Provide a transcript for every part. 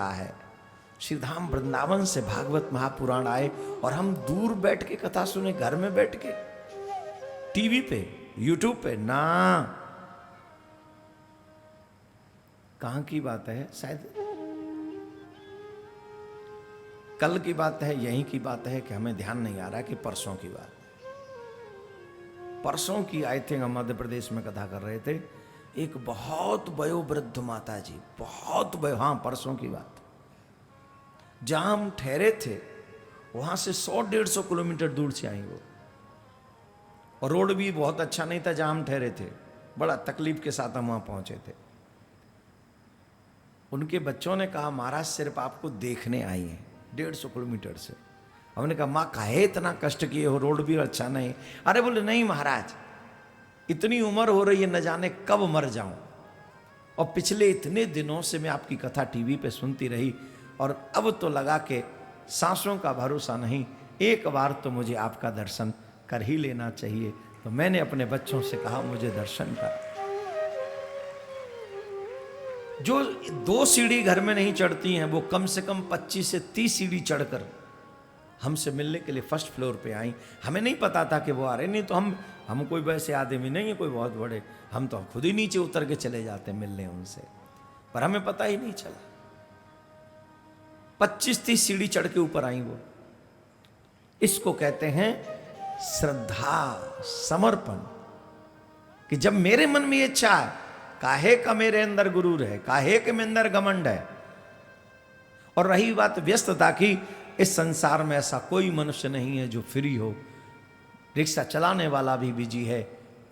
होता है। श्रीधाम वृंदावन से भागवत महापुराण आए और हम दूर बैठ के कथा सुने, घर में बैठ के टीवी पे यूट्यूब पे ना। कहां की बात है, शायद कल की बात है, यहीं की बात है कि हमें ध्यान नहीं आ रहा कि परसों की बात, परसों की आई थिंक हम मध्य प्रदेश में कथा कर रहे थे। एक बहुत वयोवृद्ध माता जी, बहुत हाँ परसों की बात, जहां हम ठहरे थे वहां से 100-150 किलोमीटर दूर से आई वो, और रोड भी बहुत अच्छा नहीं था जहां हम ठहरे थे, बड़ा तकलीफ के साथ हम वहां पहुंचे थे। उनके बच्चों ने कहा महाराज सिर्फ आपको देखने आई हैं 150 किलोमीटर से। हमने कहा माँ काहे इतना कष्ट किए हो, रोड भी अच्छा नहीं। अरे बोले नहीं महाराज, इतनी उम्र हो रही है, न जाने कब मर जाऊं, और पिछले इतने दिनों से मैं आपकी कथा टीवी पे सुनती रही, और अब तो लगा कि सांसों का भरोसा नहीं, एक बार तो मुझे आपका दर्शन कर ही लेना चाहिए। तो मैंने अपने बच्चों से कहा मुझे दर्शन कर। जो 2 सीढ़ी घर में नहीं चढ़ती हैं वो कम से कम 25 से 30 सीढ़ी चढ़कर हमसे मिलने के लिए फर्स्ट फ्लोर पे आई। हमें नहीं पता था कि वो आ रहे, नहीं तो हम कोई वैसे आदमी नहीं है कोई बहुत बड़े, हम तो खुद ही नीचे उतर के चले जाते मिलने उनसे, पर हमें पता ही नहीं चला। 25-30 सीढ़ी चढ़ के ऊपर आई वो। इसको कहते हैं श्रद्धा, समर्पण, कि जब मेरे मन में ये इच्छा है, काहे का मेरे अंदर गुरूर है, काहे के मेरे अंदर घमंड है। और रही बात व्यस्तता की, इस संसार में ऐसा कोई मनुष्य नहीं है जो फ्री हो। रिक्शा चलाने वाला भी बिजी है,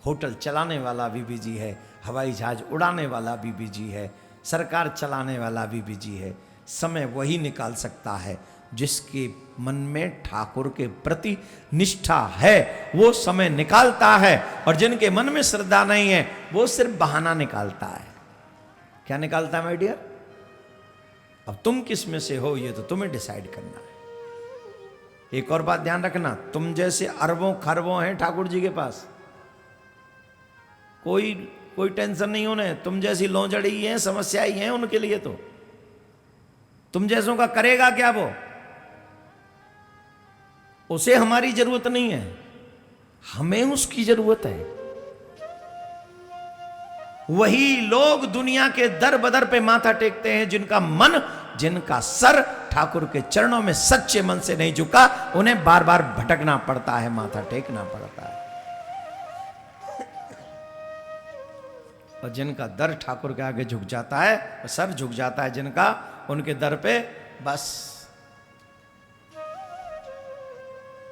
होटल चलाने वाला भी बिजी है, हवाई जहाज उड़ाने वाला भी बिजी है, सरकार चलाने वाला भी बिजी है। समय वही निकाल सकता है जिसके मन में ठाकुर के प्रति निष्ठा है, वो समय निकालता है। और जिनके मन में श्रद्धा नहीं है वो सिर्फ बहाना निकालता है। क्या निकालता है माय डियर? अब तुम किस में से हो ये तो तुम्हें डिसाइड करना है। एक और बात ध्यान रखना, तुम जैसे अरबों खरबों हैं ठाकुर जी के पास, कोई टेंशन नहीं होने। तुम जैसी लोंजड़ी ही हैं, समस्या ही हैं उनके लिए। तो तुम जैसों का करेगा क्या वो? उसे हमारी जरूरत नहीं है, हमें उसकी जरूरत है। वही लोग दुनिया के दर बदर पे माथा टेकते हैं जिनका मन, जिनका सर ठाकुर के चरणों में सच्चे मन से नहीं झुका। उन्हें बार बार भटकना पड़ता है, माथा टेकना पड़ता है। और जिनका दर ठाकुर के आगे झुक जाता है, सर झुक जाता है जिनका, उनके दर पे बस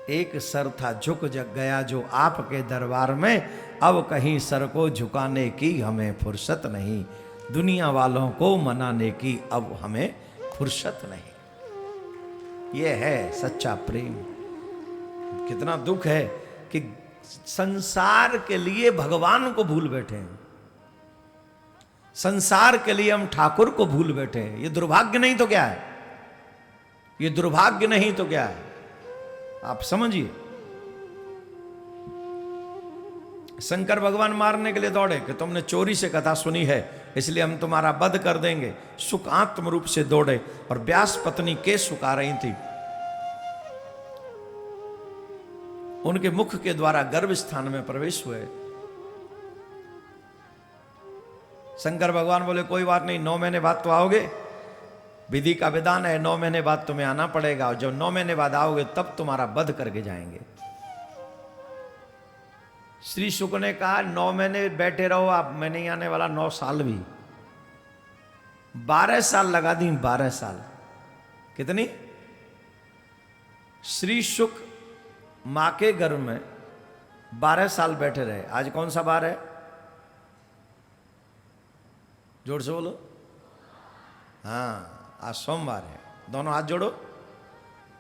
एक सर था झुक जग गया जो आपके दरबार में, अब कहीं सर को झुकाने की हमें फुर्सत नहीं, दुनिया वालों को मनाने की अब हमें फुर्सत नहीं। यह है सच्चा प्रेम। कितना दुख है कि संसार के लिए भगवान को भूल बैठे हैं, संसार के लिए हम ठाकुर को भूल बैठे हैं। ये दुर्भाग्य नहीं तो क्या है? ये दुर्भाग्य नहीं तो क्या है? आप समझिए। शंकर भगवान मारने के लिए दौड़े कि तुमने चोरी से कथा सुनी है इसलिए हम तुम्हारा वध कर देंगे। सुख आत्म रूप से दौड़े और व्यास पत्नी के सुखा रही थी, उनके मुख के द्वारा गर्भ स्थान में प्रवेश हुए। शंकर भगवान बोले कोई बात नहीं, 9 महीने बाद तो आओगे, विधि का विधान है, 9 महीने बाद तुम्हें आना पड़ेगा, और जब 9 महीने बाद आओगे तब तुम्हारा वध करके जाएंगे। श्री शुक ने कहा 9 महीने बैठे रहो आप, मैं नहीं आने वाला। 9 साल भी, 12 साल लगा दी, 12 साल। कितनी? श्री शुक मां के गर्भ में 12 साल बैठे रहे। आज कौन सा बार है? जोर से बोलो। हाँ, आज सोमवार है। दोनों हाथ जोड़ो।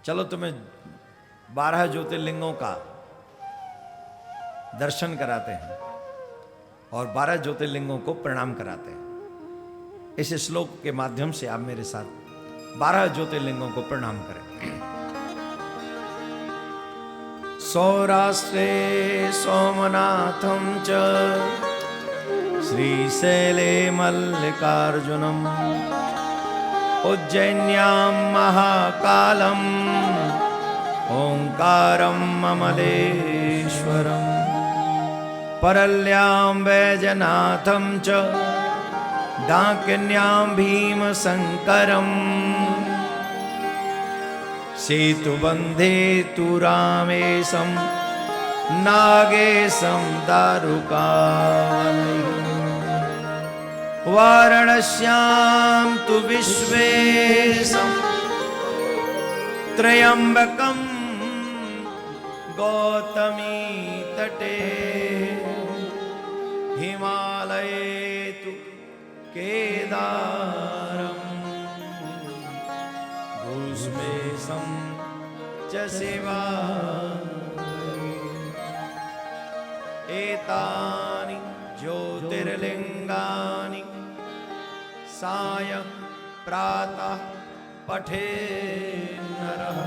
चलो तुम्हें 12 ज्योतिर्लिंगों का दर्शन कराते हैं और 12 ज्योतिर्लिंगों को प्रणाम कराते हैं। इस श्लोक के माध्यम से आप मेरे साथ 12 ज्योतिर्लिंगों को प्रणाम करें। सौराष्ट्रे सोमनाथं च श्रीशैले मल्लिकार्जुनम उज्जैन्यां महाकालम् ओंकारं अमलेश्वरम् परल्यां वैजनाथं च डाकिन्यां भीमशङ्करम् सेतुबन्धे तु रामेशं नागेशं दारुकावनैः वाराणस्यां तु विश्वेशं त्र्यम्बकं गौतमी तटे हिमालये तु केदारम् भूष्मेशं च शिवालये एतानि ज्योतिर्लिङ्गानि सायं प्रातः पठे नरः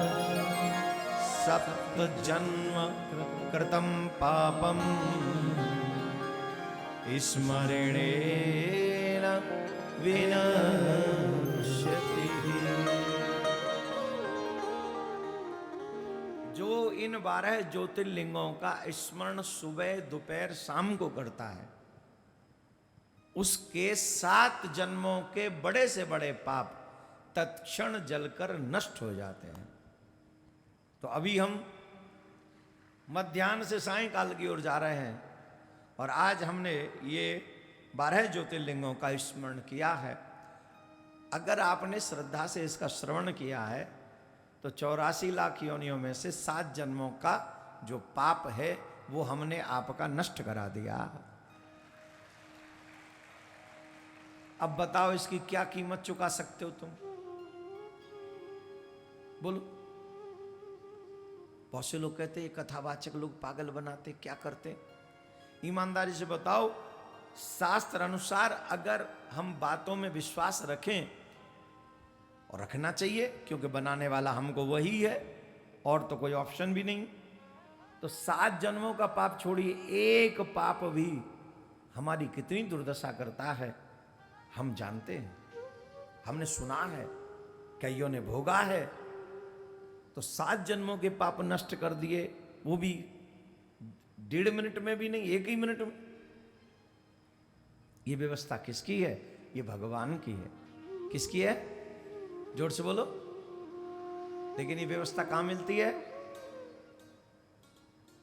सप्तजन्म कृतं पापं स्मरणेन विनश्यति। जो इन 12 ज्योतिर्लिंगों का स्मरण सुबह दोपहर शाम को करता है उसके 7 जन्मों के बड़े से बड़े पाप तत्क्षण जलकर नष्ट हो जाते हैं। तो अभी हम मध्याह्न से सायंकाल की ओर जा रहे हैं और आज हमने ये 12 ज्योतिर्लिंगों का स्मरण किया है। अगर आपने श्रद्धा से इसका श्रवण किया है तो 84 लाख योनियों में से 7 जन्मों का जो पाप है वो हमने आपका नष्ट करा दिया। अब बताओ इसकी क्या कीमत चुका सकते हो तुम? बोलो। बहुत से लोग कहते हैं कथावाचक लोग पागल बनाते, क्या करते? ईमानदारी से बताओ, शास्त्र अनुसार अगर हम बातों में विश्वास रखें, और रखना चाहिए क्योंकि बनाने वाला हमको वही है और तो कोई ऑप्शन भी नहीं, तो 7 जन्मों का पाप छोड़िए, एक पाप भी हमारी कितनी दुर्दशा करता है हम जानते हैं, हमने सुना है, कईयों ने भोगा है। तो 7 जन्मों के पाप नष्ट कर दिए, वो भी 1.5 मिनट में भी नहीं, 1 ही मिनट में। ये व्यवस्था किसकी है? ये भगवान की है। किसकी है? जोर से बोलो। लेकिन ये व्यवस्था कहां मिलती है?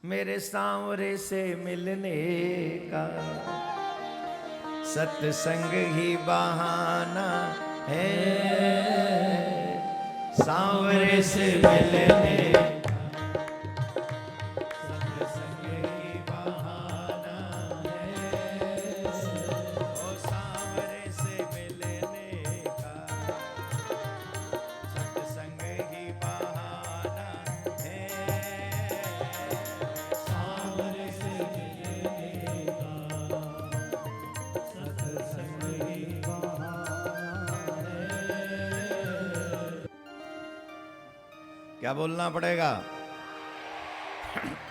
मेरे सांवरे से मिलने का सत्संग ही बहाना है, सांवरे से मिलने का सत्संग ही बहाना है, ओ सांवरे से मिलने का सत्संग ही बहाना है, सांवरे से मिलने का सत्संग ही बहाना है। क्या बोलना पड़ेगा?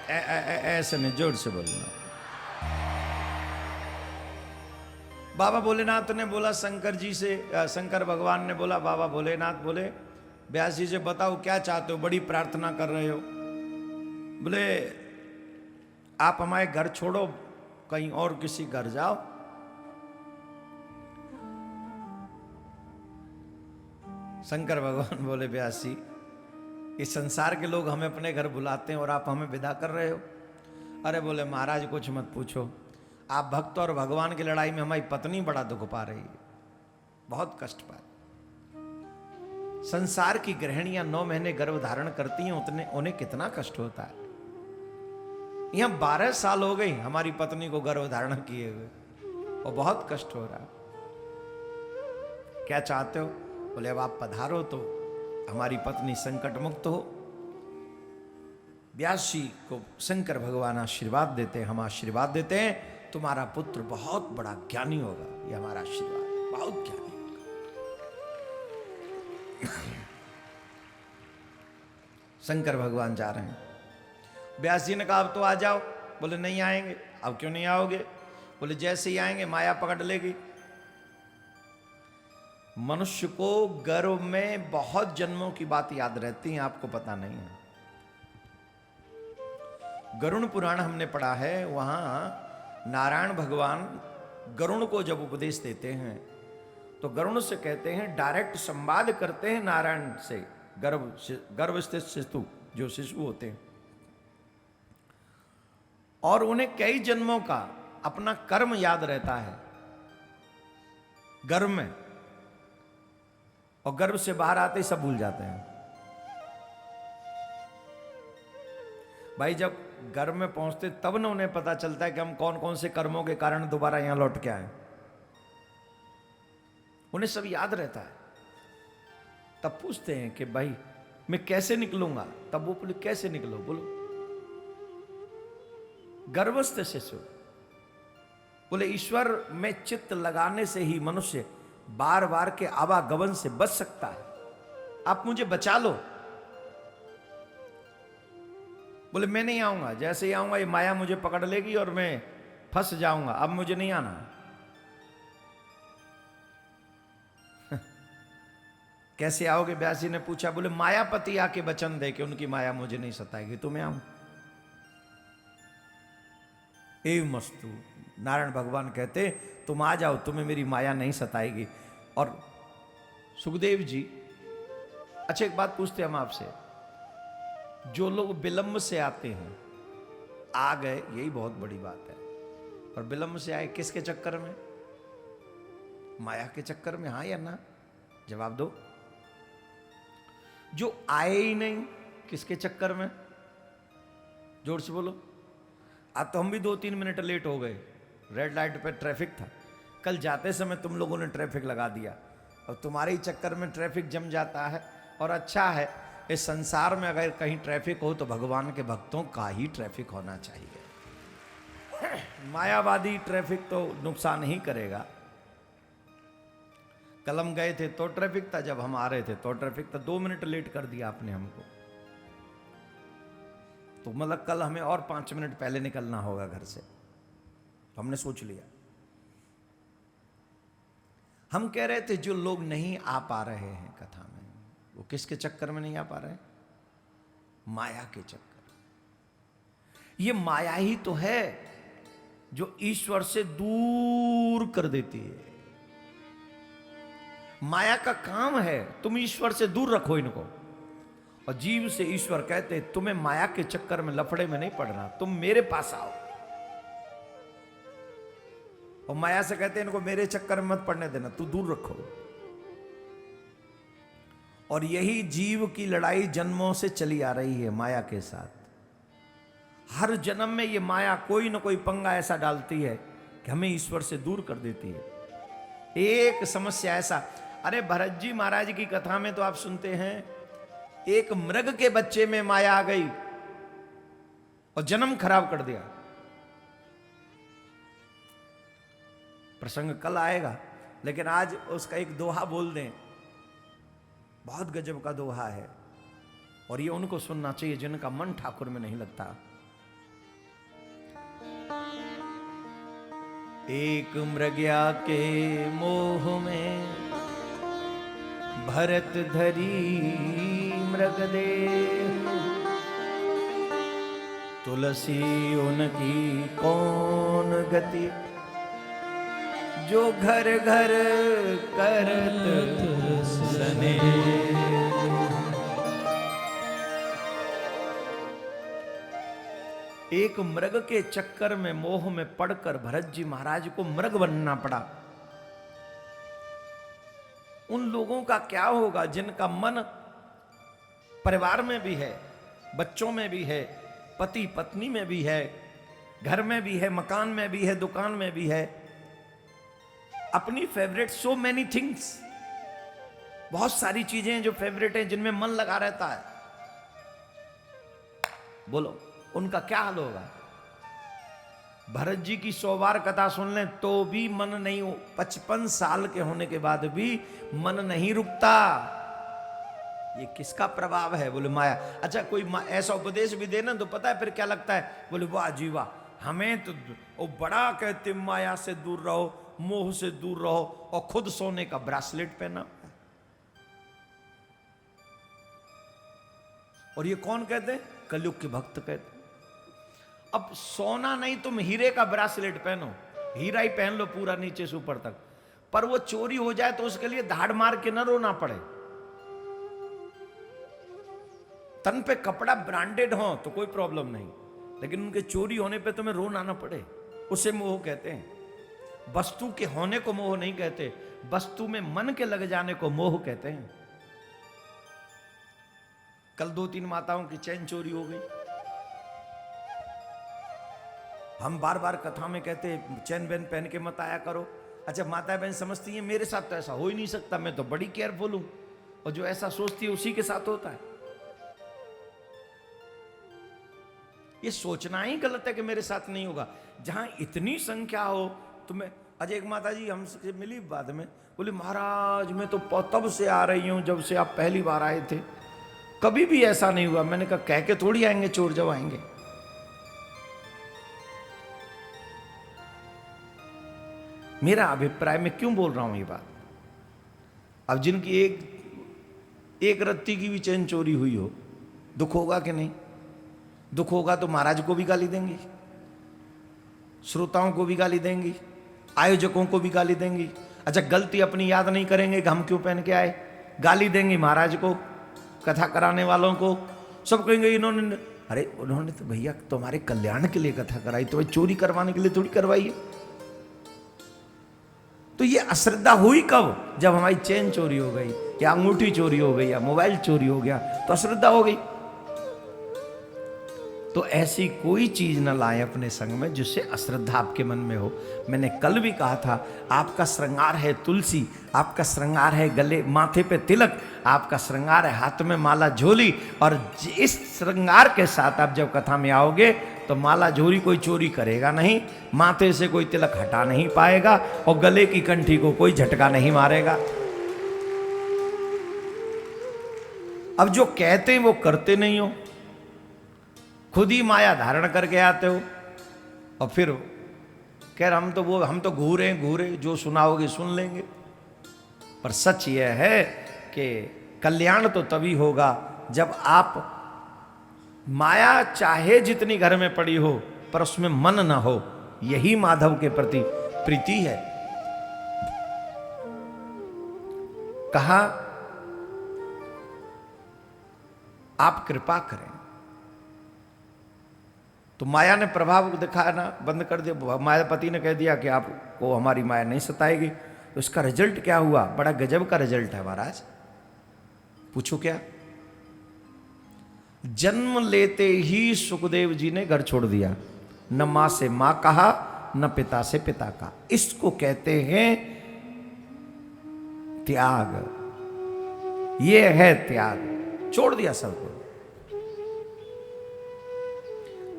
ऐसे नहीं, जोर से बोलना। बाबा भोलेनाथ ने बोला शंकर जी से, शंकर भगवान ने बोला, बाबा भोलेनाथ बोले व्यास जी से बताओ क्या चाहते हो, बड़ी प्रार्थना कर रहे हो। बोले आप हमारे घर छोड़ो, कहीं और किसी घर जाओ। शंकर भगवान बोले व्यास जी, इस संसार के लोग हमें अपने घर बुलाते हैं और आप हमें विदा कर रहे हो। अरे बोले महाराज कुछ मत पूछो, आप भक्त और भगवान की लड़ाई में हमारी पत्नी बड़ा दुख पा रही है, बहुत कष्ट पा। संसार की गृहिणियां 9 महीने गर्भ धारण करती हैं, उन्हें कितना कष्ट होता है। यहां 12 साल हो गई हमारी पत्नी को गर्भ धारण किए हुए और बहुत कष्ट हो रहा है। क्या चाहते हो? बोले अब आप पधारो तो हमारी पत्नी संकट मुक्त हो। व्यास जी को शंकर भगवान आशीर्वाद देते हैं, हम आशीर्वाद देते हैं तुम्हारा पुत्र बहुत बड़ा ज्ञानी होगा। ये हमारा आशीर्वाद, बहुत ज्ञानी होगा। शंकर भगवान जा रहे हैं। व्यास जी ने कहा अब तो आ जाओ। बोले नहीं आएंगे। अब क्यों नहीं आओगे? बोले जैसे ही आएंगे माया पकड़ लेगी। मनुष्य को गर्भ में बहुत जन्मों की बात याद रहती है, आपको पता नहीं है। गरुण पुराण हमने पढ़ा है, वहां नारायण भगवान गरुण को जब उपदेश देते हैं तो गरुण से कहते हैं, डायरेक्ट संवाद करते हैं नारायण से, गर्भ स्थित शिशु, जो शिशु होते हैं, और उन्हें कई जन्मों का अपना कर्म याद रहता है गर्भ में, और गर्भ से बाहर आते ही सब भूल जाते हैं। भाई जब गर्भ में पहुंचते तब ना उन्हें पता चलता है कि हम कौन कौन से कर्मों के कारण दोबारा यहां लौट के आए। उन्हें सब याद रहता है। तब पूछते हैं कि भाई मैं कैसे निकलूंगा, तब वो बोले कैसे निकलो, बोलो। गर्भस्थ शिशु बोले ईश्वर में चित्त लगाने से ही मनुष्य बार बार के आवागमन से बच सकता है, आप मुझे बचा लो। बोले मैं नहीं आऊंगा, जैसे ही आऊंगा ये माया मुझे पकड़ लेगी और मैं फंस जाऊंगा, अब मुझे नहीं आना। कैसे आओगे, व्यास जी ने पूछा। बोले मायापति आके वचन दे कि उनकी माया मुझे नहीं सताएगी तो मैं आऊं। एवं मस्तु, नारायण भगवान कहते तुम आ जाओ, तुम्हें मेरी माया नहीं सताएगी। और सुखदेव जी, अच्छा एक बात पूछते हम आपसे, जो लोग विलंब से आते हैं, आ गए यही बहुत बड़ी बात है, और विलंब से आए किसके चक्कर में, माया के चक्कर में, हाँ या ना, जवाब दो। जो आए ही नहीं किसके चक्कर में, जोर से बोलो। आज तो हम भी 2-3 मिनट लेट हो गए, रेड लाइट पे ट्रैफिक था, कल जाते समय तुम लोगों ने ट्रैफिक लगा दिया, और तुम्हारे ही चक्कर में ट्रैफिक जम जाता है। और अच्छा है, इस संसार में अगर कहीं ट्रैफिक हो तो भगवान के भक्तों का ही ट्रैफिक होना चाहिए। मायावादी ट्रैफिक तो नुकसान ही करेगा। कल हम गए थे तो ट्रैफिक था, जब हम आ रहे थे तो ट्रैफिक था, 2 मिनट लेट कर दिया आपने हमको, तो मतलब कल हमें और 5 मिनट पहले निकलना होगा घर से, तो हमने सोच लिया। हम कह रहे थे जो लोग नहीं आ पा रहे हैं कथा में, वो किसके चक्कर में नहीं आ पा रहे हैं, माया के चक्कर। ये माया ही तो है जो ईश्वर से दूर कर देती है। माया का काम है तुम ईश्वर से दूर रखो इनको, और जीव से ईश्वर कहते तुम्हें माया के चक्कर में लफड़े में नहीं पड़ना, तुम मेरे पास आओ। और माया से कहते इनको मेरे चक्कर में मत पड़ने देना, तू दूर रखो। और यही जीव की लड़ाई जन्मों से चली आ रही है माया के साथ। हर जन्म में ये माया कोई ना कोई पंगा ऐसा डालती है कि हमें ईश्वर से दूर कर देती है। एक समस्या ऐसा, अरे भरत जी महाराज की कथा में तो आप सुनते हैं, एक मृग के बच्चे में माया आ गई और जन्म खराब कर दिया। प्रसंग कल आएगा, लेकिन आज उसका एक दोहा बोल दें, बहुत गजब का दोहा है, और ये उनको सुनना चाहिए जिनका मन ठाकुर में नहीं लगता। एक मृग्या के मोह में भरत धरी मृगदेह, तुलसी उनकी कौन गति, जो घर घर करत सने। एक मृग के चक्कर में, मोह में पड़कर भरत जी महाराज को मृग बनना पड़ा। उन लोगों का क्या होगा जिनका मन परिवार में भी है, बच्चों में भी है, पति पत्नी में भी है, घर में भी है, मकान में भी है, दुकान में भी है, अपनी फेवरेट, सो मेनी थिंग्स, बहुत सारी चीजें हैं जो फेवरेट हैं, जिनमें मन लगा रहता है। बोलो उनका क्या हाल होगा। भरत जी की 100 बार कथा सुन लें तो भी मन नहीं हो, 55 साल के होने के बाद भी मन नहीं रुकता। ये किसका प्रभाव है, बोले माया। अच्छा कोई ऐसा उपदेश भी देना तो पता है फिर क्या लगता है, बोले वाह जी वाह, हमें तो वो बड़ा कहते माया से दूर रहो, मोह से दूर रहो और खुद सोने का ब्रेसलेट पहना। और ये कौन कहते हैं? कलयुग के भक्त कहते हैं। अब सोना नहीं, तुम हीरे का ब्रेसलेट पहनो, हीरा ही पहन लो पूरा नीचे से ऊपर तक, पर वो चोरी हो जाए तो उसके लिए धाड़ मार के न रोना पड़े। तन पे कपड़ा ब्रांडेड हो तो कोई प्रॉब्लम नहीं, लेकिन उनके चोरी होने पे तुम्हें रोना ना पड़े, उसे मोह कहते हैं। वस्तु के होने को मोह नहीं कहते, वस्तु में मन के लग जाने को मोह कहते हैं। कल 2-3 माताओं की चैन चोरी हो गई। हम बार बार कथा में कहते चैन बहन पहन के मत आया करो। अच्छा, माता बहन समझती है मेरे साथ तो ऐसा हो ही नहीं सकता, मैं तो बड़ी केयरफुल हूं, और जो ऐसा सोचती है उसी के साथ होता है। ये सोचना ही गलत है कि मेरे साथ नहीं होगा। जहां इतनी संख्या हो तो मैं, अजय एक माता जी हमसे मिली बाद में, बोली महाराज मैं तो तब से आ रही हूं जब से आप पहली बार आए थे, कभी भी ऐसा नहीं हुआ। मैंने कहा कह के थोड़ी आएंगे चोर जब आएंगे। मेरा अभिप्राय में क्यों बोल रहा हूं ये बात। अब जिनकी एक रत्ती की भी चैन चोरी हुई हो, दुख होगा कि नहीं? दुख होगा तो महाराज को भी गाली देंगी, श्रोताओं को भी गाली देंगी, आयोजकों को भी गाली देंगी। अच्छा, गलती अपनी याद नहीं करेंगे कि हम क्यों पहन के आए, गाली देंगी महाराज को, कथा कराने वालों को, सब कहेंगे इन्होंने, अरे उन्होंने तो भैया तुम्हारे कल्याण के लिए कथा कराई, तो चोरी करवाने के लिए थोड़ी करवाई है। तो ये अश्रद्धा हुई कब? जब हमारी चेन चोरी हो गई, या अंगूठी चोरी हो गई, या मोबाइल चोरी हो गया, तो अश्रद्धा हो गई। तो ऐसी कोई चीज न लाए अपने संग में जिससे अश्रद्धा आपके मन में हो। मैंने कल भी कहा था, आपका श्रृंगार है तुलसी, आपका श्रृंगार है गले माथे पे तिलक, आपका श्रृंगार है हाथ में माला झोली, और इस श्रृंगार के साथ आप जब कथा में आओगे तो माला झोली कोई चोरी करेगा नहीं, माथे से कोई तिलक हटा नहीं पाएगा, और गले की कंठी को कोई झटका नहीं मारेगा। अब जो कहते हैं वो करते नहीं हो, खुद ही माया धारण करके आते हो, और फिर कह रहे हम तो घूरे जो सुनाओगे सुन लेंगे। पर सच यह है कि कल्याण तो तभी होगा जब आप, माया चाहे जितनी घर में पड़ी हो पर उसमें मन ना हो, यही माधव के प्रति प्रीति है। कहा आप कृपा करें, तो माया ने प्रभाव दिखाना बंद कर दिया। मायापति ने कह दिया कि आपको हमारी माया नहीं सताएगी। तो इसका रिजल्ट क्या हुआ? बड़ा गजब का रिजल्ट है महाराज। पूछो क्या? जन्म लेते ही सुखदेव जी ने घर छोड़ दिया, न मां से मां कहा, न पिता से पिता का। इसको कहते हैं त्याग। ये है त्याग, छोड़ दिया सबको।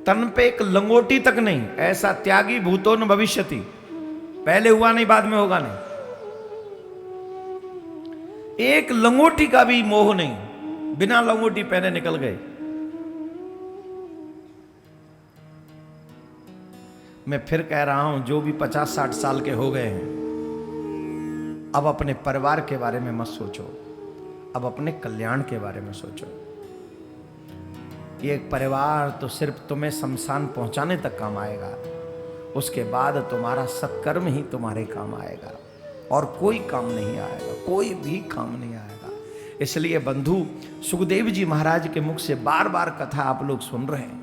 तन पे एक लंगोटी तक नहीं, ऐसा त्यागी भूतो न भविष्यति, पहले हुआ नहीं बाद में होगा नहीं। एक लंगोटी का भी मोह नहीं, बिना लंगोटी पहने निकल गए। मैं फिर कह रहा हूं, जो भी 50-60 साल के हो गए हैं, अब अपने परिवार के बारे में मत सोचो, अब अपने कल्याण के बारे में सोचो। ये परिवार तो सिर्फ तुम्हें शमशान पहुंचाने तक काम आएगा, उसके बाद तुम्हारा सत्कर्म ही तुम्हारे काम आएगा, और कोई काम नहीं आएगा, कोई भी काम नहीं आएगा। इसलिए बंधु, सुखदेव जी महाराज के मुख से बार बार कथा आप लोग सुन रहे हैं,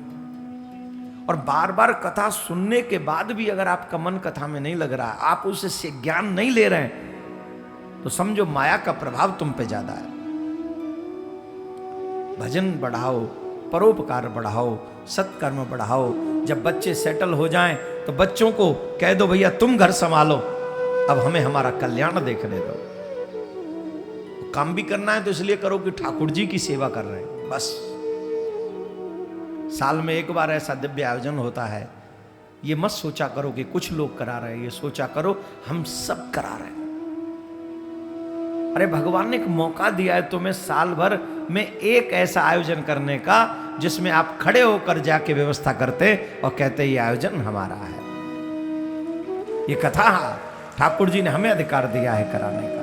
और बार बार कथा सुनने के बाद भी अगर आपका मन कथा में नहीं लग रहा, आप उससे ज्ञान नहीं ले रहे हैं, तो समझो माया का प्रभाव तुम पे ज्यादा है। भजन बढ़ाओ, परोपकार बढ़ाओ, सत्कर्म बढ़ाओ। जब बच्चे सेटल हो जाएं तो बच्चों को कह दो भैया तुम घर संभालो, अब हमें हमारा कल्याण देखने दो। काम भी करना है तो इसलिए करो कि ठाकुर जी की सेवा कर रहे हैं, बस। साल में एक बार ऐसा दिव्य आयोजन होता है, ये मत सोचा करो कि कुछ लोग करा रहे हैं, ये सोचा करो हम सब करा रहे हैं। अरे भगवान ने एक मौका दिया है तुम्हें साल भर में एक ऐसा आयोजन करने का जिसमें आप खड़े होकर जाके व्यवस्था करते और कहते ये आयोजन हमारा है, ये कथा ठाकुर जी ने हमें अधिकार दिया है कराने का।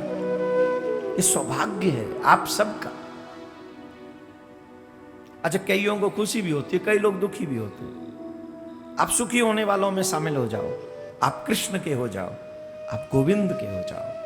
ये सौभाग्य है आप सबका। अच्छा, कईयों को खुशी भी होती है, कई लोग दुखी भी होते हैं। आप सुखी होने वालों में शामिल हो जाओ, आप कृष्ण के हो जाओ, आप गोविंद के हो जाओ।